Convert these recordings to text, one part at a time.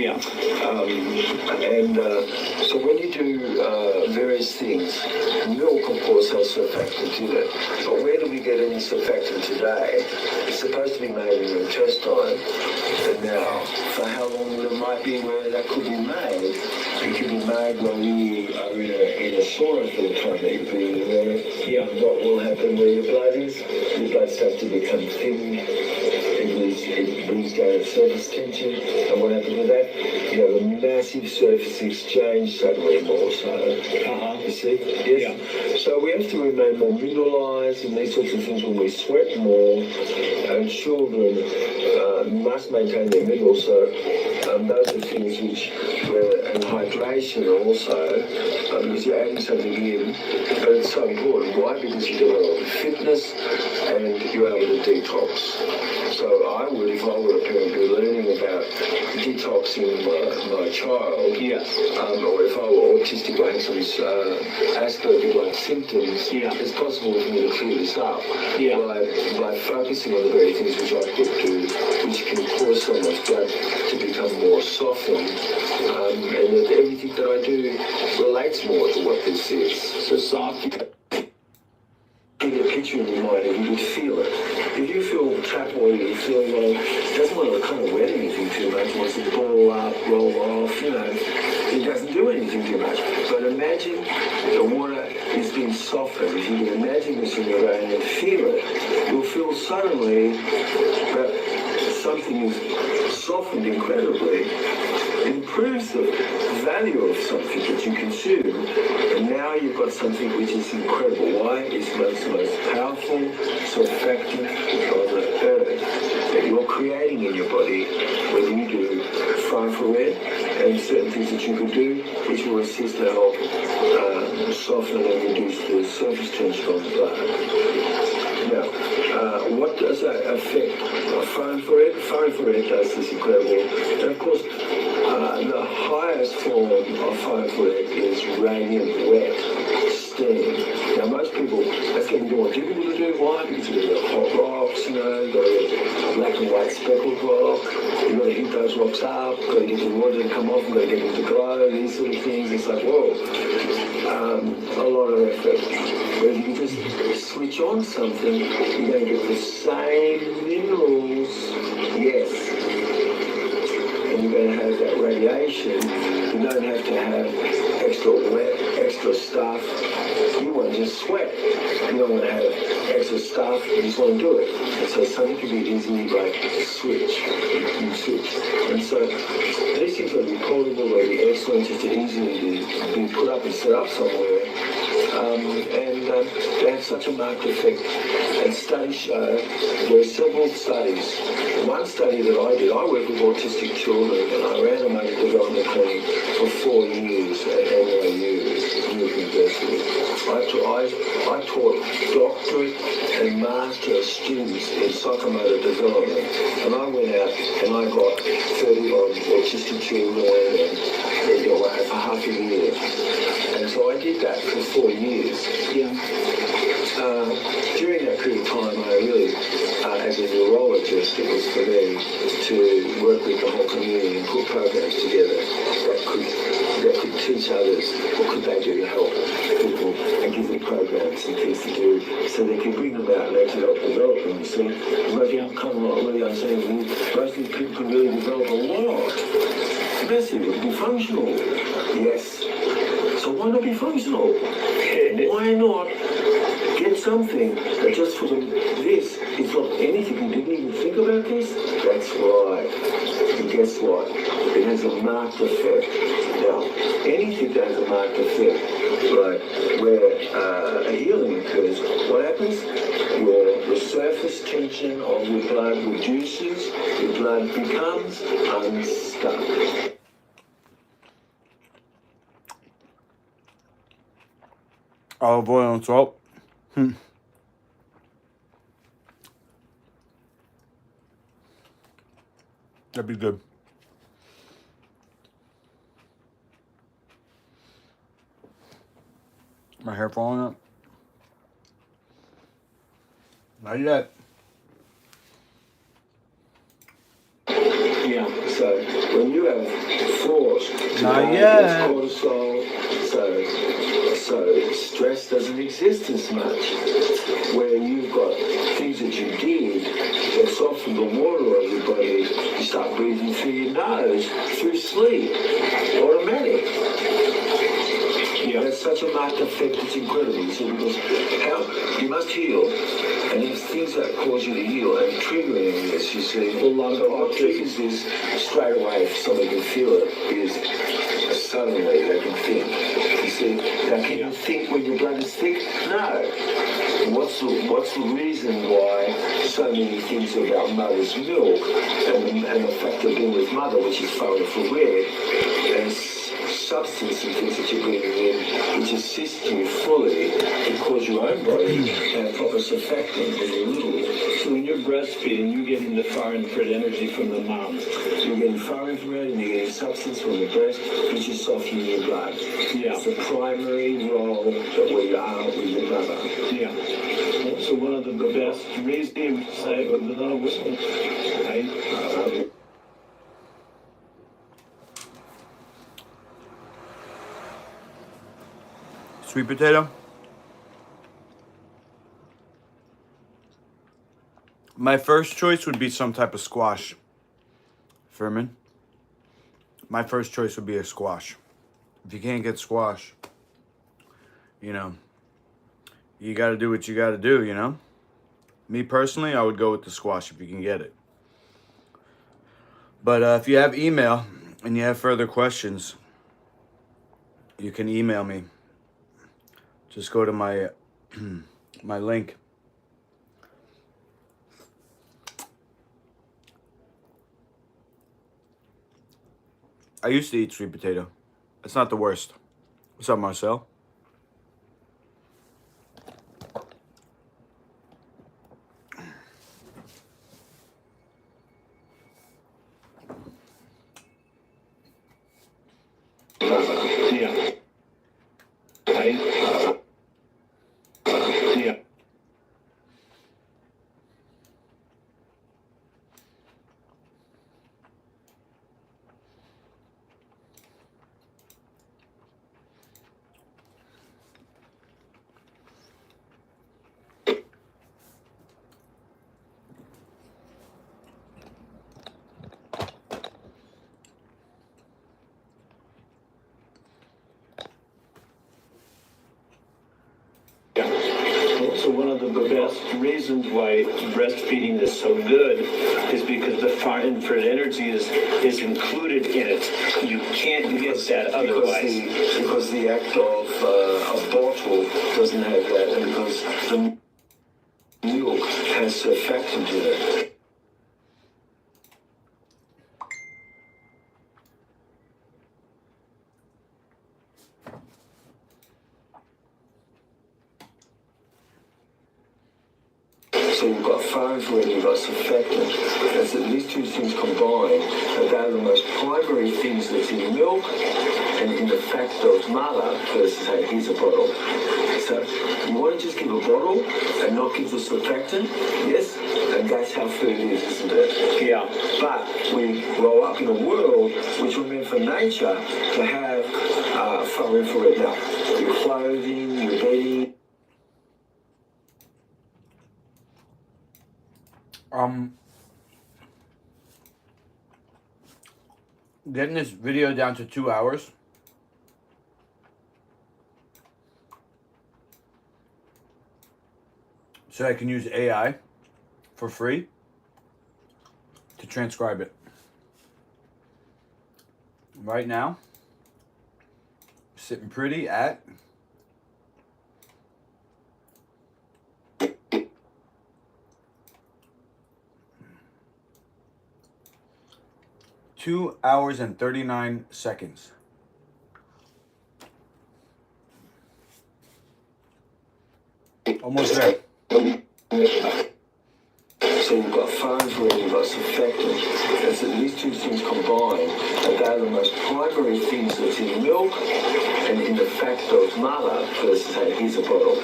Yeah. So when you do various things, milk, of course, has surfactant in it. But where do we get any surfactant today? It's supposed to be made in your intestine. And now, for how long it might be where that could be made, it could be made when you are in a sauna for the time that you're being there. Yeah. What will happen where your blood is? Your blood starts to become thin. It brings down surface tension. And what happens with that? You have a massive surface exchange suddenly more so. You see? Yes. Yeah. So we have to remain more mineralized and these sorts of things when we sweat more. And children must maintain their minerals. So those are things which, and hydration also, because you're adding something in, but it's so important. Why? Because you develop fitness and you're able to detox. So I would, if I were a parent, be learning about detoxing my child, or if I were autistic or had some Asperger-like symptoms, it's possible for me to clear this up by focusing on the very things which I could do, which can cause someone's blood to become more softened, and that everything that I do relates more to what this is. So soft. Get a picture in your mind and you would feel it. If you feel trapped or you feel it doesn't want to kind of wet anything too much, it wants to ball up, roll off, it doesn't do anything too much. But imagine the water is being softened. If you can imagine this in your brain and feel it, you'll feel suddenly that something is softened incredibly. It improves the value of something that you consume, and now you've got something which is incredible. Why? It's the most powerful surfactant on the earth that you're creating in your body when you do infrared and certain things that you can do which will assist to help soften and reduce the surface tension on the blood. Now, what does that affect far infrared? Far infrared does this incredible. And of course, the highest form of far infrared is radiant wet steam. Now, most people, that's going to be more difficult to do. Why? Because you've got hot rocks, you've got a black and white speckled rock, you've got to heat those rocks up, you've got to get the water to come off, you've got to get them to glow, these sort of things. It's like, whoa, a lot of effort. But if you just switch on something, you're going to get the same minerals, yes. And you're going to have that radiation. You don't have to have extra wet, extra stuff. You want to just sweat. You don't want to have extra stuff. You just want to do it. And so something can be easily like switch. You switch. And so these things will be portable, they'll be excellent, just to easily be put up and set up somewhere. They have such a marked effect. And studies show, there are several studies. One study that I did, I worked with autistic children and I ran a motor development clinic for 4 years at NYU, University. I taught doctorate and master students in psychomotor development. And I went out and I got 30 odd autistic children and for half a year. And so I did that for 4 years. During that period of time, I really, as a neurologist, it was for me to work with the whole community and put programs together that could teach others what could they do to help people and give them programs and things to do so they can bring them out and actually help develop them. You see, most young come along, really understanding most of these people can really develop a lot. Massive, it can be functional. Yes. So why not be functional? Why not get something that just for this, it's not anything, you didn't even think about this? That's right. And guess what? It has a marked effect. Now, anything that has a marked effect, like where a healing occurs, what happens? The surface tension of your blood reduces, your blood becomes unstuck. Olive oil and salt. That'd be good. My hair falling out? Not yet. Yeah, so So when you have thought, Not yet. cortisol, so stress doesn't exist as much. Where you've got things that you did that soften the water of your body, you start breathing through your nose, through sleep, automatic. That's such a marked effect, it's incredible. You see, because how you must heal, and there's things that cause you to heal and triggering this, you see. So what triggers this straight away, if somebody can feel it, is suddenly they can think. You see, now can you think when your blood is thick? No. What's the reason why so many things about mother's milk and the fact of being with mother, which is far infrared, and substance and things that you're bringing in, which assist you fully to cause your own body and proper surfactant when you're little. So when you're breastfeeding, you're getting the far infrared energy from the mom. You're getting far infrared and you're getting substance from the breast, which is softening your blood. Yeah. It's the primary role that we are with your mother. Yeah. So one of the best reasons, say, with a little whistle, right? Sweet potato. My first choice would be some type of squash. Furman. My first choice would be a squash. If you can't get squash, you know, you got to do what you got to do, you know. Me personally, I would go with the squash if you can get it. But if you have email and you have further questions, you can email me. Just go to my my link. I used to eat sweet potato. It's not the worst. What's up, Marcel? Yeah. Right? Yeah. So one of the best reasons why breastfeeding is so good is because the far infrared energy is included in it. You can't get that otherwise. Because the act of a bottle doesn't have that, and because the milk has surfactant in it. So you've got far infrared, you've got surfactant. And so these two things combined, they are the most primary things that's in milk and in the fact of mother versus, hey, here's a bottle. So you want to just give a bottle and not give the surfactant, yes? And that's how food is, isn't it? Yeah. But we grow up in a world which we're meant for nature to have far infrared. Now, your clothing, your bedding. Getting this video down to 2 hours. So I can use AI for free to transcribe it. Right now, sitting pretty at 2 hours and 39 seconds. Almost there. So you've got far infrared, you've got surfactant. And so these two things combined, they are the most primary things that's in milk and in the fact of mother versus, hey, here's a bottle.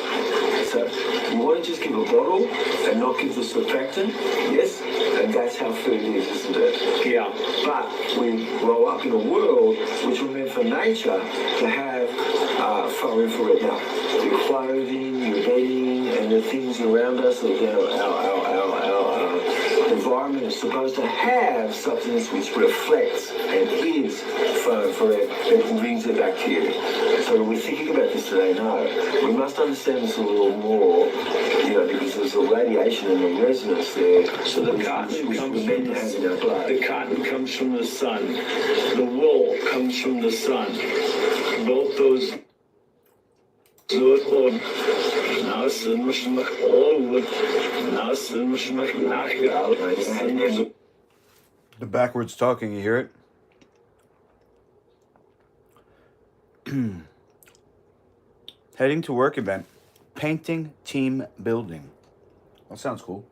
So you want to just give a bottle and not give the surfactant, yes? And that's how food is, isn't it? Yeah. But we grow up in a world which was meant for nature to have far infrared now. Your clothing, your bedding, and the things around us, our environment is supposed to have substance which reflects and is far infrared and brings it back to you. So we're thinking about this today. No, we must understand this a little more, because there's a radiation and a resonance there. So the cotton comes from the cotton comes from the sun. The wool comes from the sun. Both those. The backwards talking, you hear it? Heading to work event. Painting team building. That sounds cool.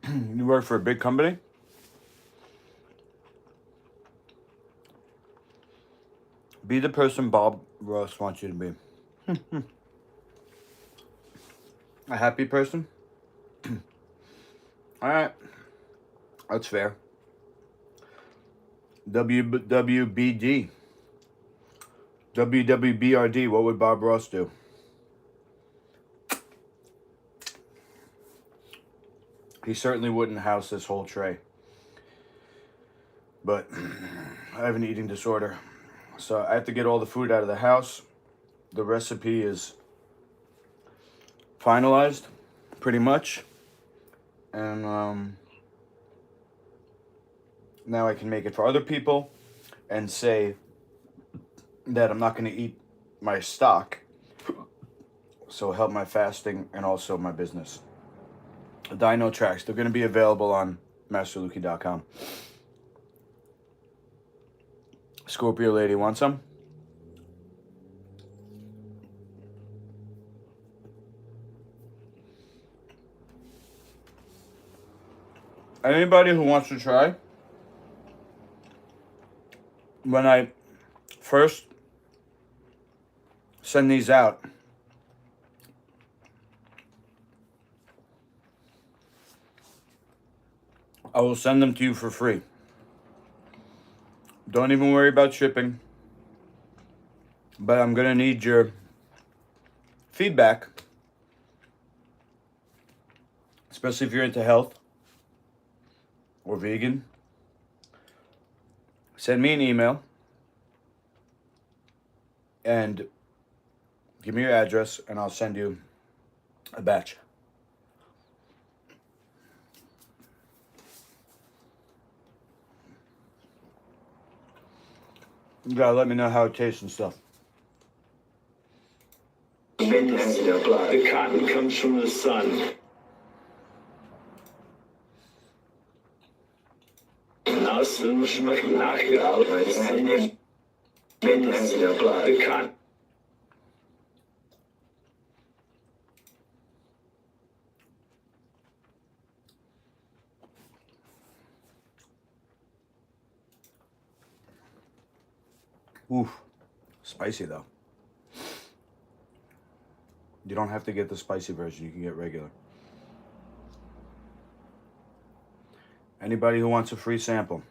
You work for a big company? Be the person Bob Ross wants you to be. A happy person? Alright. That's fair. WWBD. WWBRD. What would Bob Ross do? He certainly wouldn't house this whole tray. But I have an eating disorder. So I have to get all the food out of the house. The recipe is finalized, pretty much. And now I can make it for other people and say that I'm not going to eat my stock. So help my fasting and also my business. Dino Trax. They're going to be available on masterluki.com. Scorpio lady, want some? Anybody who wants to try? When I first send these out, I will send them to you for free. Don't even worry about shipping. But I'm going to need your feedback. Especially if you're into health or vegan. Send me an email. And give me your address and I'll send you a batch. You gotta let me know how it tastes and stuff. The cotton comes from the sun. The cotton. Oof, spicy though. You don't have to get the spicy version, you can get regular. Anybody who wants a free sample,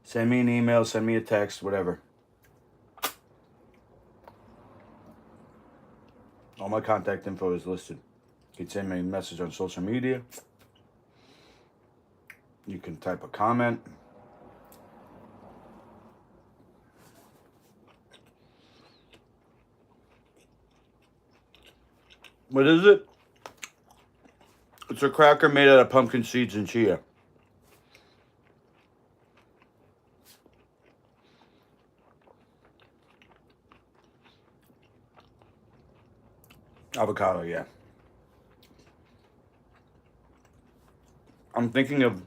send me an email, send me a text, whatever. All my contact info is listed. You can send me a message on social media. You can type a comment. What is it? It's a cracker made out of pumpkin seeds and chia. Avocado, yeah. I'm thinking of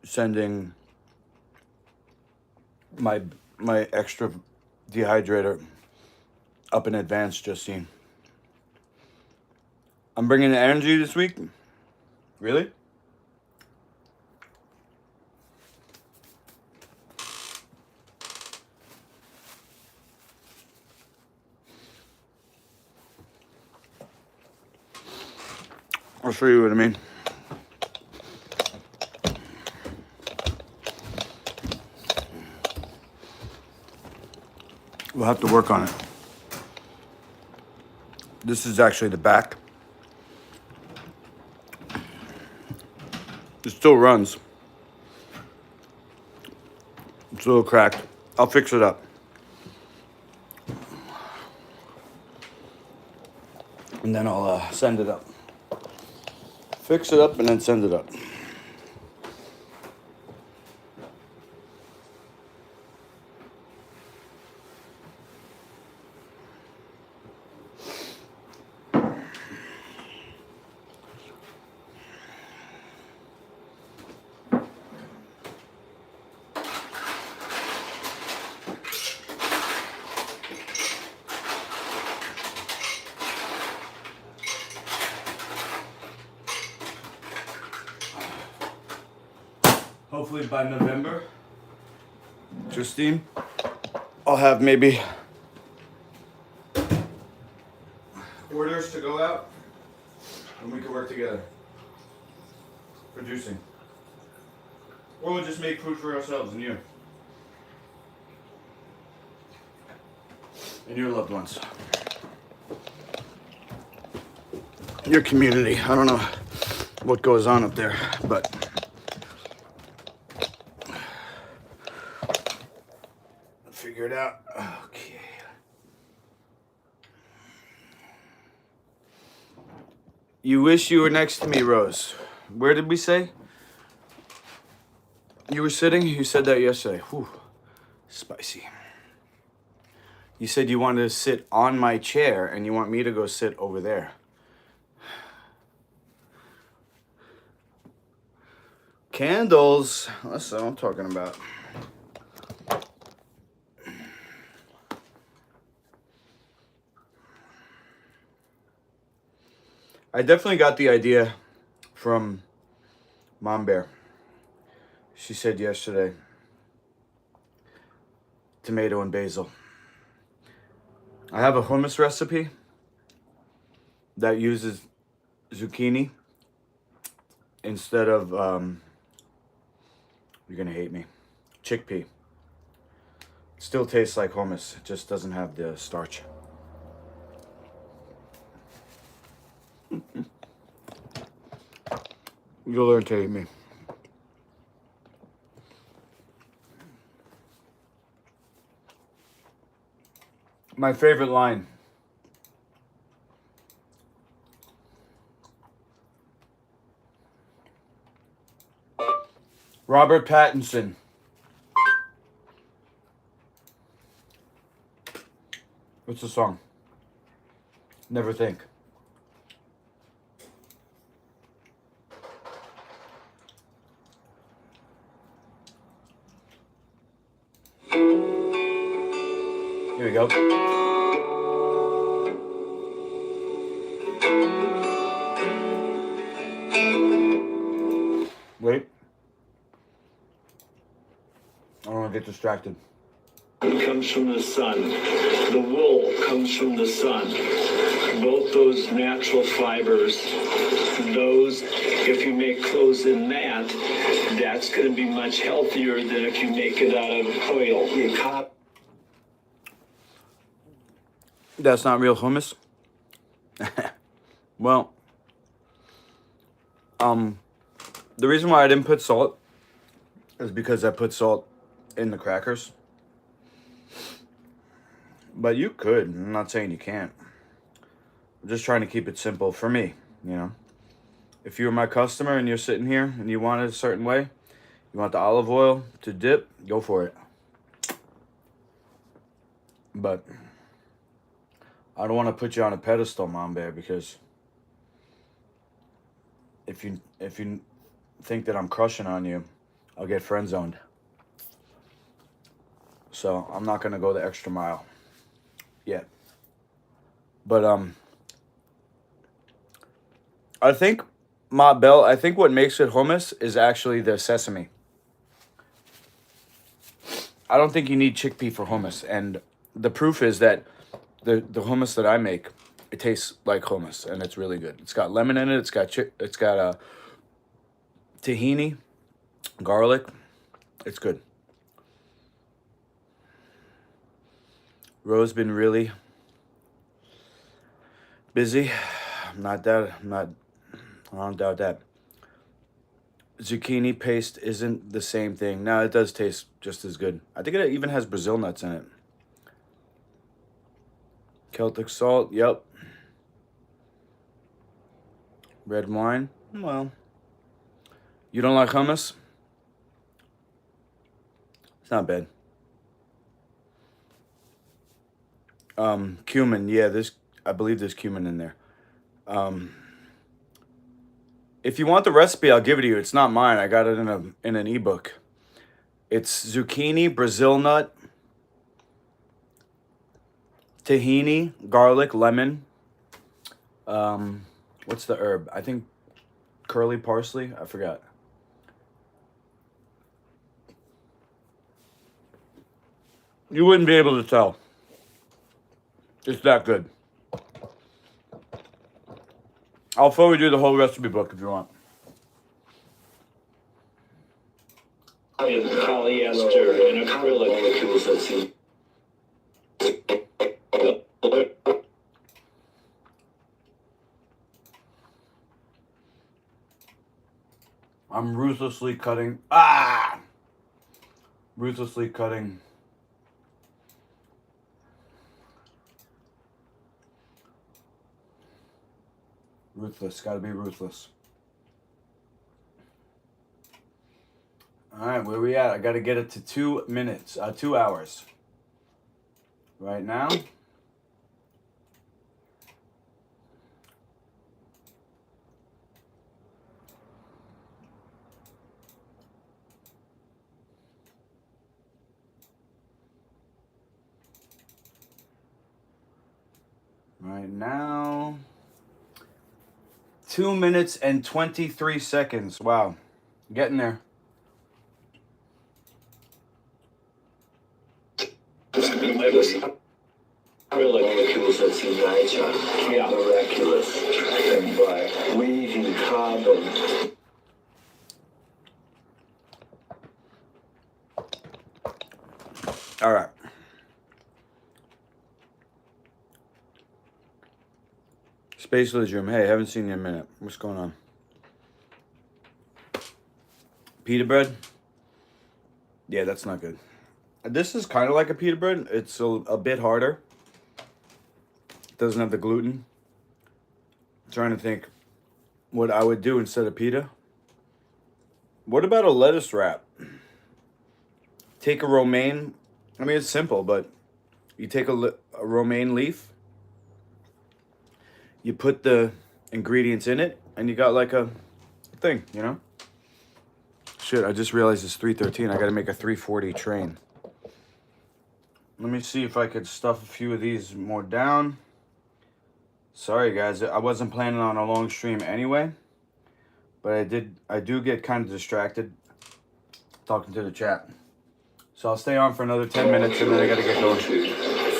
sending my extra dehydrator up in advance, Justine. I'm bringing the energy this week? Really? I'll show you what I mean. We'll have to work on it. This is actually the back. It still runs. It's a little cracked. I'll fix it up. And then I'll send it up. Fix it up and then send it up. Hopefully by November, Justine, I'll have maybe orders to go out and we can work together. Producing. Or we'll just make food for ourselves and you. And your loved ones. Your community. I don't know what goes on up there, but figure it out. Okay. You wish you were next to me, Rose. Where did we say? You were sitting? You said that yesterday. Whew. Spicy. You said you wanted to sit on my chair and you want me to go sit over there. Candles. That's what I'm talking about. I definitely got the idea from Mom Bear. She said yesterday, tomato and basil. I have a hummus recipe that uses zucchini instead of, you're gonna hate me, chickpea. Still tastes like hummus, it just doesn't have the starch. You'll learn to hate me. My favorite line. Robert Pattinson. What's the song? Never Think. Here we go. Wait. I don't want to get distracted. It comes from the sun. The wool comes from the sun. Both those natural fibers, those, if you make clothes in that, that's going to be much healthier than if you make it out of oil. You can't. That's not real hummus? Well, the reason why I didn't put salt is because I put salt in the crackers. But you could. I'm not saying you can't. I'm just trying to keep it simple for me, you know. If you're my customer and you're sitting here and you want it a certain way, you want the olive oil to dip, go for it. But I don't want to put you on a pedestal, Mom Bear, because if you think that I'm crushing on you, I'll get friend zoned. So I'm not gonna go the extra mile yet. But I think, Ma Bell, I think what makes it hummus is actually the sesame. I don't think you need chickpea for hummus. And the proof is that the hummus that I make, it tastes like hummus, and it's really good. It's got lemon in it. It's got tahini, garlic. It's good. Ro's been really busy. I don't doubt that. Zucchini paste isn't the same thing. No, it does taste just as good. I think it even has Brazil nuts in it. Celtic salt, yep. Red wine, well. You don't like hummus? It's not bad. Cumin, yeah, I believe there's cumin in there. If you want the recipe, I'll give it to you. It's not mine. I got it in an ebook. It's zucchini, Brazil nut, tahini, garlic, lemon. What's the herb? I think curly parsley. I forgot. You wouldn't be able to tell. It's that good. I'll forward you the whole recipe book if you want. In polyester and acrylic. Molecules that seem I'm ruthlessly cutting. Ruthlessly cutting. Ruthless. Gotta be ruthless. Alright, where we at? I gotta get it to 2 minutes. 2 hours. Right now. Right now. 2 minutes and 23 seconds. Wow. Getting there. molecules that's in nature, miraculous, and by weaving carbon. All right. Space Village Room. Hey, haven't seen you in a minute. What's going on? Pita bread? Yeah, that's not good. This is kind of like a pita bread. It's a bit harder. It doesn't have the gluten. I'm trying to think what I would do instead of pita. What about a lettuce wrap? Take a romaine. I mean, it's simple, but you take a romaine leaf. You put the ingredients in it, and you got like a thing, you know? Shit, I just realized it's 3:13. I got to make a 3:40 train. Let me see if I could stuff a few of these more down. Sorry, guys. I wasn't planning on a long stream anyway. But I do get kind of distracted talking to the chat. So I'll stay on for another 10 minutes, and then I got to get going.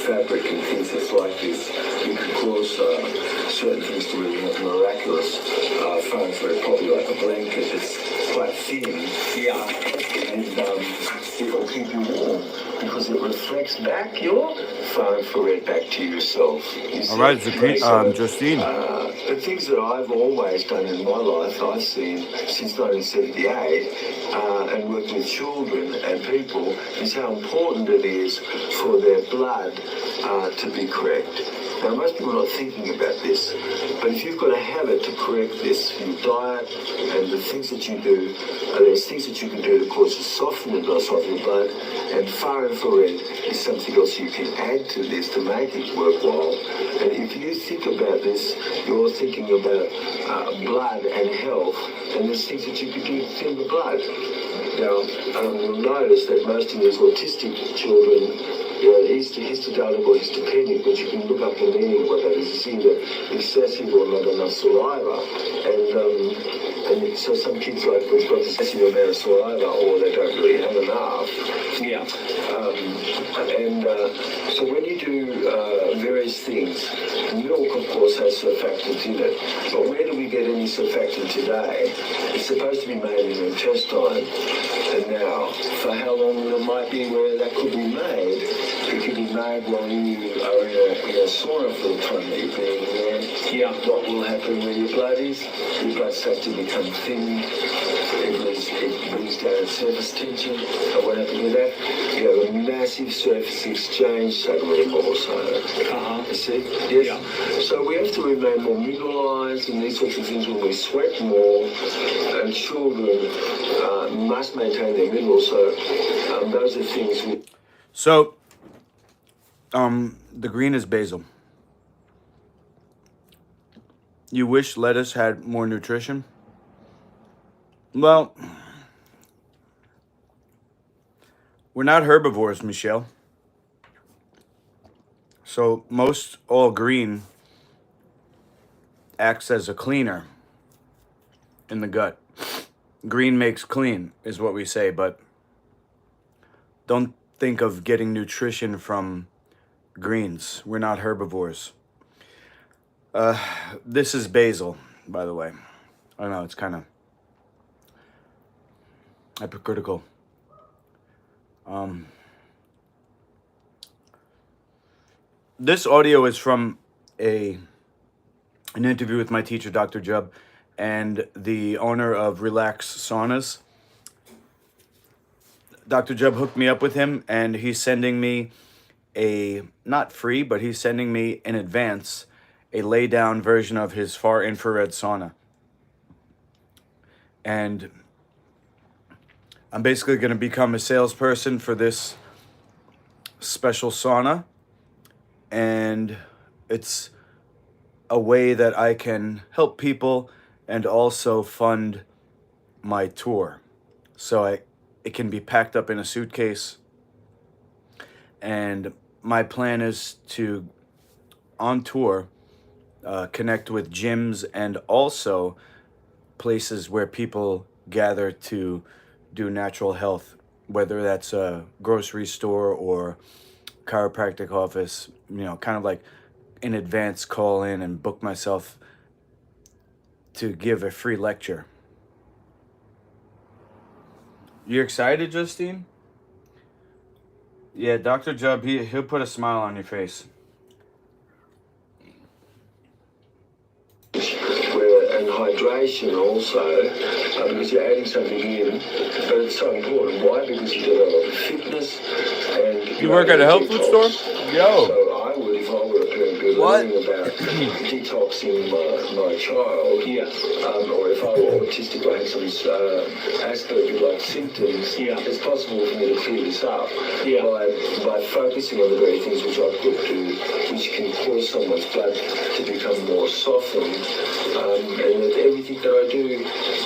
Fabric and things that's like this, you can cause certain things to be miraculous. Found very probably like a blanket. It's quite thin. Yeah. And it will keep you warm because it reflects back your far infrared back to yourself. All right, Justine. The things that I've always done in my life, I've seen since 1978, and working with children and people, is how important it is for their blood to be correct. Now, most people are not thinking about this, but if you've got a habit to correct this, your diet and the things that you do, there's things that you can do to cause to soften the blood, and far infrared is something else you can add to this to make it worthwhile. And if you think about this, you're thinking about blood and health, and there's things that you can do to thin the blood. Now, you'll notice that most of these autistic children histodynamic or histopenic, but you can look up the meaning of what that is. It's either excessive or not enough saliva. And so some kids like they've got excessive amount of saliva or they don't really have enough. Yeah. So when you do various things, milk of course has surfactants in it. But where do we get any surfactant today? It's supposed to be made in the intestine. And now, for how long it might be where that could be made, it could be made while you are in a sauna for the time that you're being there. Yeah. What will happen when your blood is? Your blood starts to become thin. It brings down surface tension. And what happens with that? You have a massive surface exchange suddenly also. You see? Yes. Yeah. So we have to remain more mineralized and these sorts of things when we sweat more. And children must maintain their minerals. So those are things we... So, the green is basil. You wish lettuce had more nutrition? Well, we're not herbivores, Michelle. So most all green acts as a cleaner in the gut. Green makes clean, is what we say, but don't think of getting nutrition from greens. We're not herbivores. This is basil, by the way. I know it's kind of hypocritical. This audio is from an interview with my teacher, Dr. Jubb, and the owner of Relax Saunas. Dr. Jubb hooked me up with him, and he's sending me not free, but he's sending me in advance a lay-down version of his far infrared sauna. And I'm basically going to become a salesperson for this special sauna. And it's a way that I can help people and also fund my tour. So it can be packed up in a suitcase. And my plan is to, on tour, connect with gyms and also places where people gather to do natural health, whether that's a grocery store or chiropractic office, kind of like in advance call in and book myself to give a free lecture. You excited, Justine? Yeah, Dr. Jubb, he'll put a smile on your face. And hydration also, because you're adding something in, but it's so important. Why? Because you do a lot of fitness and... You work at a health food store? Yo! So I would, if I were a parent, be learning about detoxing my child. Yeah. Or if I were autistic or had some Asperger-like symptoms, it's possible for me to clear this up by focusing on the very things which I could do, which can cause someone's blood to become more softened. And that everything that I do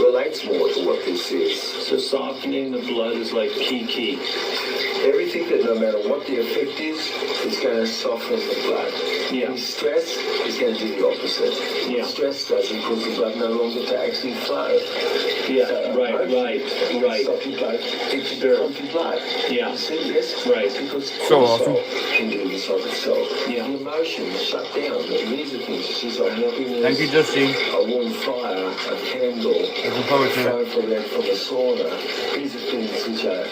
relates more to what this is. So softening the blood is like key. Everything that no matter what the effect is, it's going to soften the blood. Yeah. And stress is going to do the opposite. Yeah. Stress doesn't cause the blood no longer to actually flow. Yeah, So, right. Stop your blood, it can pump your blood. Yeah. See, yes? Right. Because So awesome. can do this of itself. Yeah. The emotions shut down. These are things. She's like happiness. Thank you, Justine. A warm fire, a candle, Looking forward to it. from the sauna. These are things which are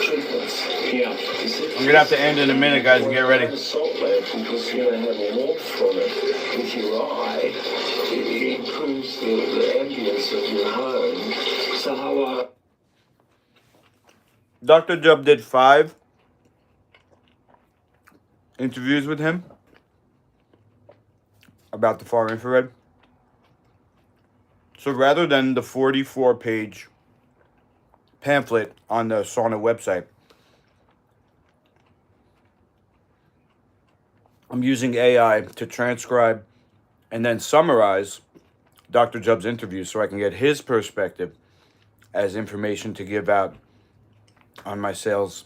treatments. Yeah. You see? I'm gonna have to end in a minute, guys, and get ready. A salt lamp, because you're going to have a warmth from it with your eye. It improves the ambience of your home. So how Dr. Jubb did 5 interviews with him about the far infrared. So rather than the 44-page pamphlet on the sauna website, I'm using AI to transcribe and then summarize Dr. Jubb's interview so I can get his perspective as information to give out on my sales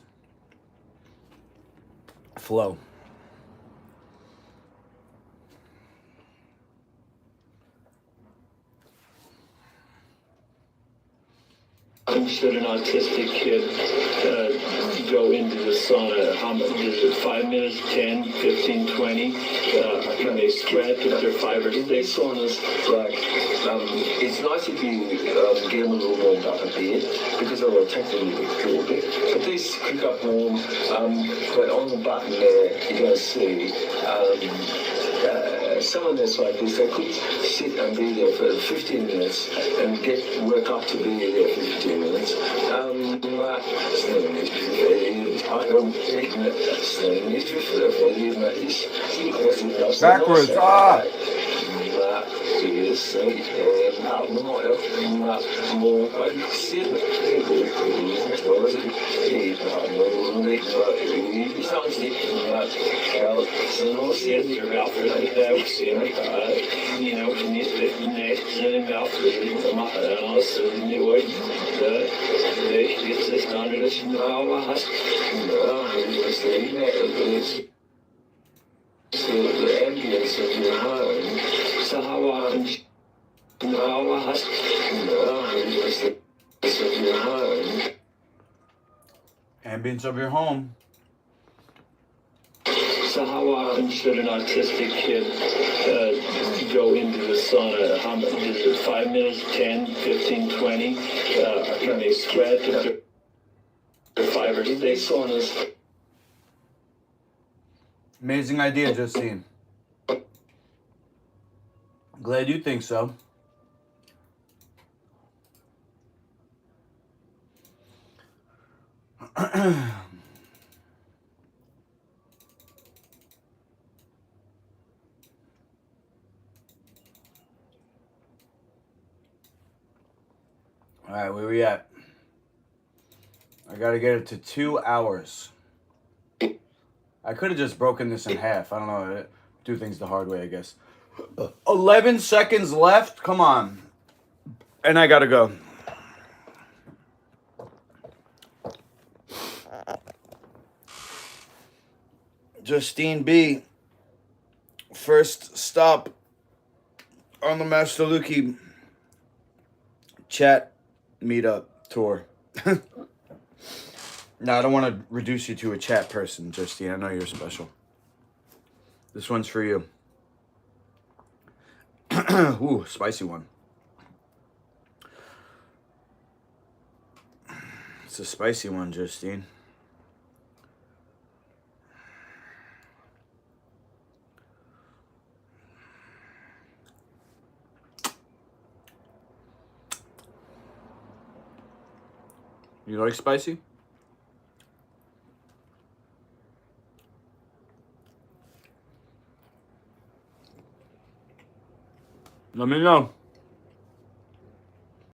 flow. Should an autistic kid go into the sauna? How much is it? 5 minutes, 10, 15, 20? Can they sweat if they're 5 or In these 6? saunas, like, it's nice if you get them a little warmed up a bit, because it will take them a little bit. But these cook up warm, but on the button there, you're going to see someone that's like this, they could sit and be there for 15 minutes and work up to be there for 15 minutes. Backwards. Ah! The ambience of your home. So how often Ambience of your home. So how often should an autistic kid go into the sauna? How much is it? 5 minutes, 10, 15, 20? Can they sweat if they're 5 or 6? saunas. Amazing idea, Justine. Glad you think so. All right, where we at? I gotta get it to 2 hours. I could have just broken this in half. I don't know. Do things the hard way, I guess. 11 seconds left. Come on. And I gotta go. Justine B. First stop on the Master Luki chat meetup tour. No, I don't want to reduce you to a chat person, Justine. I know you're special. This one's for you. Ooh, spicy one. It's a spicy one, Justine. You like spicy? Let me know.